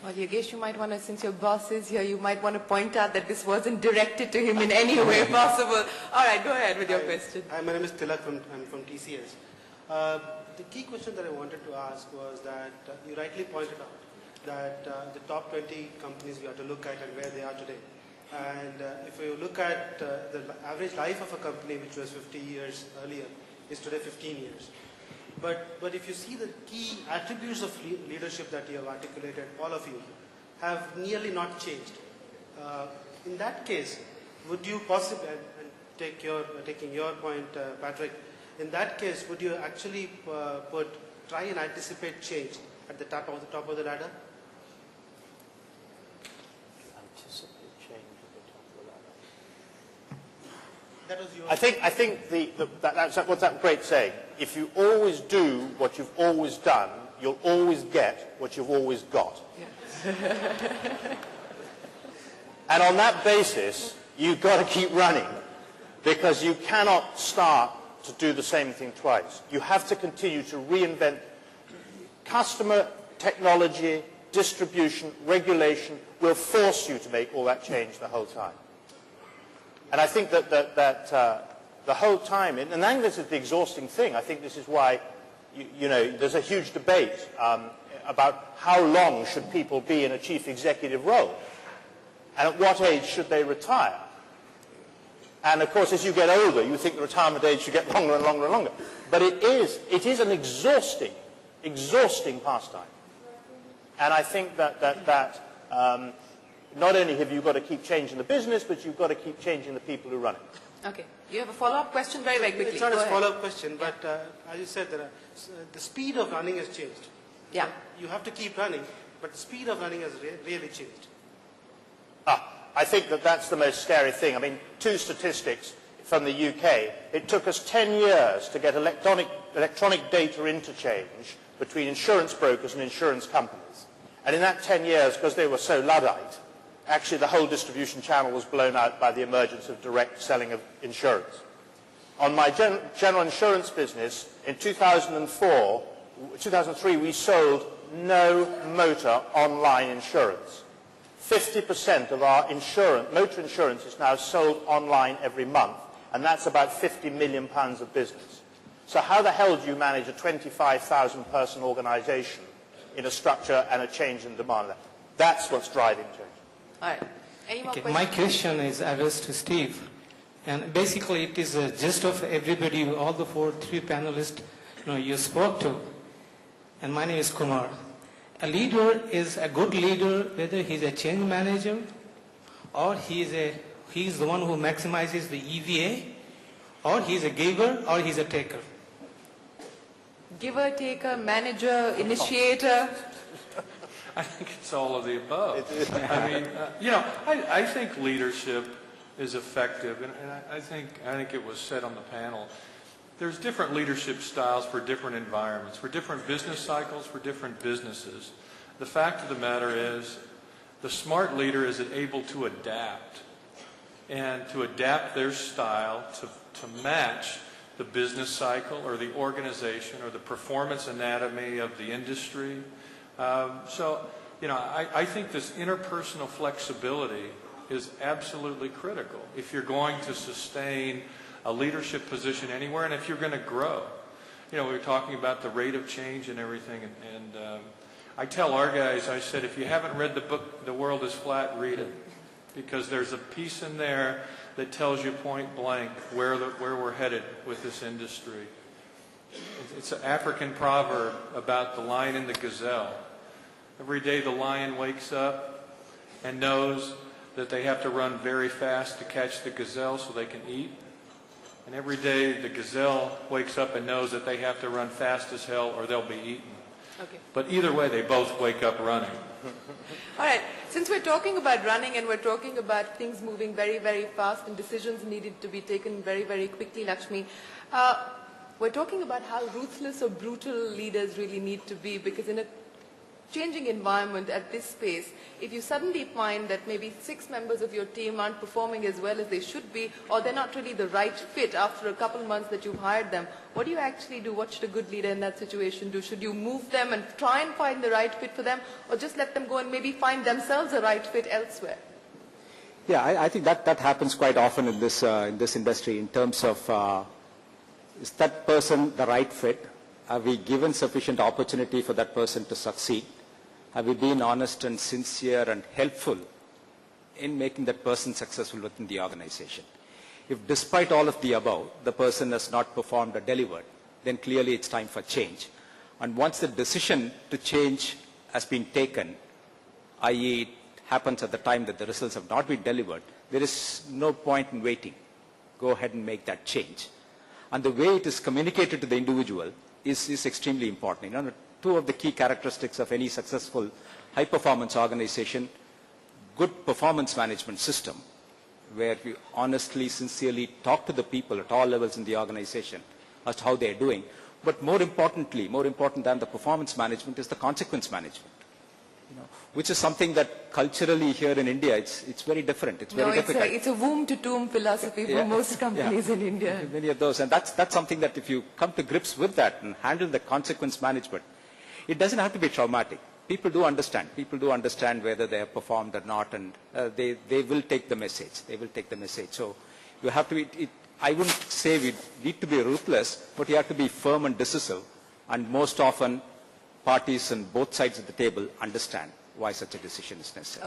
Well, Yogesh, you might want to, since your boss is here, you might want to point out that this wasn't directed to him in any way possible. All right, go ahead with your question. Hi, my name is Tilak. I'm from TCS. The key question that I wanted to ask was that you rightly pointed out that the top 20 companies we have to look at and where they are today. And if you look at the average life of a company, which was 50 years earlier, is today 15 years. But if you see the key attributes of leadership that you have articulated, all of you, have nearly not changed. In that case, would you possibly, and taking your point, Patrick, in that case, would you actually try and anticipate change at the top of the ladder? Anticipate change at the top of the ladder. That was your. I think that's what's that great saying. If you always do what you've always done, you'll always get what you've always got. Yeah. And on that basis, you've got to keep running, because you cannot start to do the same thing twice. You have to continue to reinvent. Customer, technology, distribution, regulation will force you to make all that change the whole time. And I think that the whole time, and I think this is the exhausting thing. I think this is why, you know, there's a huge debate about how long should people be in a chief executive role, and at what age should they retire. And of course, as you get older, you think the retirement age should get longer and longer and longer. But it is an exhausting pastime. And I think that not only have you got to keep changing the business, but you've got to keep changing the people who run it. Okay. You have a follow-up question very, very quickly. It's not a follow-up question, but as you said, the speed of running has changed. Yeah. You have to keep running, but the speed of running has really changed. I think that's the most scary thing. I mean, two statistics from the UK. It took us 10 years to get electronic data interchange between insurance brokers and insurance companies. And in that 10 years, because they were so Luddite, actually the whole distribution channel was blown out by the emergence of direct selling of insurance. On my general insurance business, in 2003, we sold no motor online insurance. 50% of our motor insurance is now sold online every month, and that's about £50 million of business. So how the hell do you manage a 25,000 person organization in a structure and a change in demand? That's what's driving change. All right. Any more questions? My question is addressed to Steve. And basically it is a gist of everybody, all the three panelists you spoke to. And my name is Kumar. A leader is a good leader whether he's a change manager or he's the one who maximizes the EVA, or he's a giver or he's a taker. Giver, taker, manager, initiator. I think it's all of the above. I mean, I think leadership is effective, and I think it was said on the panel. There's different leadership styles for different environments, for different business cycles, for different businesses. The fact of the matter is, the smart leader is able to adapt, and to adapt their style to match the business cycle or the organization or the performance anatomy of the industry. I think this interpersonal flexibility is absolutely critical if you're going to sustain a leadership position anywhere, and if you're going to grow. We were talking about the rate of change and everything, and I tell our guys, I said, if you haven't read the book, The World is Flat, read it. Because there's a piece in there that tells you point blank where we're headed with this industry. It's an African proverb about the lion and the gazelle. Every day the lion wakes up and knows that they have to run very fast to catch the gazelle so they can eat. And every day the gazelle wakes up and knows that they have to run fast as hell or they'll be eaten. Okay. But either way, they both wake up running. All right. Since we're talking about running and we're talking about things moving very, very fast and decisions needed to be taken very, very quickly, Lakshmi, we're talking about how ruthless or brutal leaders really need to be, because in a changing environment at this space, if you suddenly find that maybe 6 members of your team aren't performing as well as they should be, or they're not really the right fit after a couple months that you've hired them, what do you actually do? What should a good leader in that situation do? Should you move them and try and find the right fit for them, or just let them go and maybe find themselves a right fit elsewhere? Yeah, I think that happens quite often in this industry in terms of is that person the right fit? Have we given sufficient opportunity for that person to succeed? Have we been honest and sincere and helpful in making that person successful within the organization? If despite all of the above, the person has not performed or delivered, then clearly it's time for change. And once the decision to change has been taken, i.e. it happens at the time that the results have not been delivered, there is no point in waiting. Go ahead and make that change. And the way it is communicated to the individual is extremely important. You know, two of the key characteristics of any successful high-performance organization, good performance management system, where we honestly, sincerely talk to the people at all levels in the organization as to how they are doing. But more importantly, more important than the performance management is the consequence management. You know, which is something that culturally here in India, it's very different. It's very difficult. It's a womb to tomb philosophy for most companies in India. Many of those. And that's something that if you come to grips with that and handle the consequence management, it doesn't have to be traumatic. People do understand. People do understand whether they have performed or not, and they will take the message. They will take the message. So you have to be, I wouldn't say we need to be ruthless, but you have to be firm and decisive. And most often, parties on both sides of the table understand why such a decision is necessary.